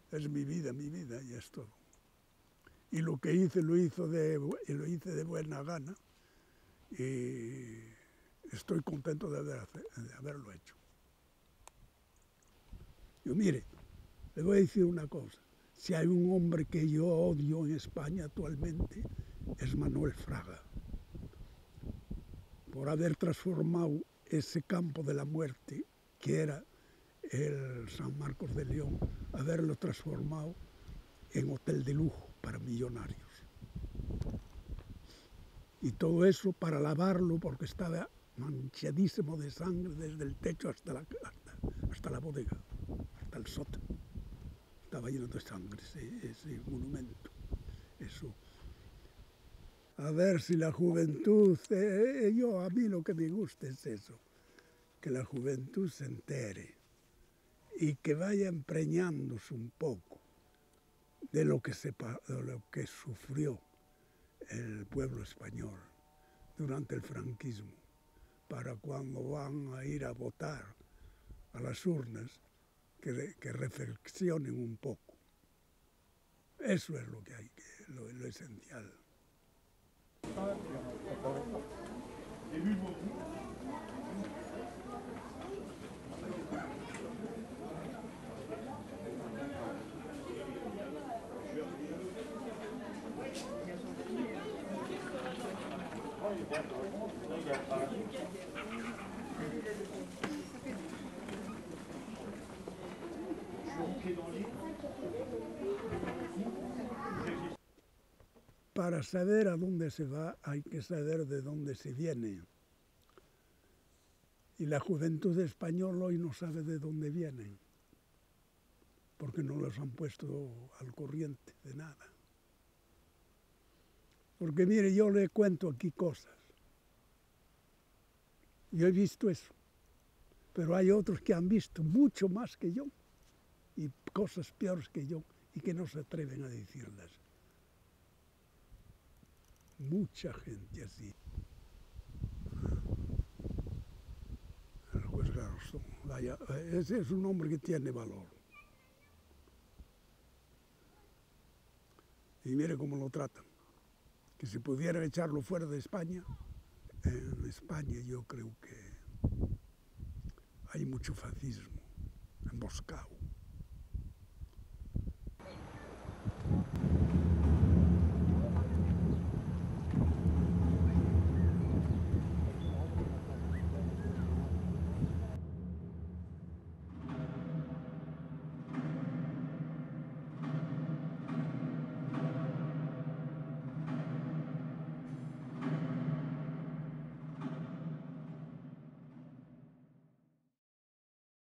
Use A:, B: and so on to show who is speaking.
A: Es mi vida y es todo. Y lo que hice lo hice de buena gana y estoy contento de haberlo hecho. Yo, mire, le voy a decir una cosa. Si hay un hombre que yo odio en España actualmente, es Manuel Fraga, por haber transformado ese campo de la muerte, que era el San Marcos de León, haberlo transformado en hotel de lujo para millonarios. Y todo eso para lavarlo, porque estaba manchadísimo de sangre desde el techo hasta la bodega, hasta el sótano. Estaba lleno de sangre ese monumento. Eso. A ver si la juventud, a mí lo que me gusta es eso, que la juventud se entere y que vaya empreñándose un poco de lo que sufrió el pueblo español durante el franquismo, para cuando van a ir a votar a las urnas, que reflexionen un poco. Eso es lo que hay, lo esencial. Para saber a dónde se va hay que saber de dónde se viene. Y la juventud española hoy no sabe de dónde vienen, porque no los han puesto al corriente de nada. Porque mire, yo le cuento aquí cosas. Yo he visto eso, pero hay otros que han visto mucho más que yo y cosas peores que yo y que no se atreven a decirlas. Mucha gente así. El juez Garzón, vaya, ese es un hombre que tiene valor. Y mire cómo lo tratan. Que si pudieran echarlo fuera de España, en España yo creo que hay mucho fascismo emboscado.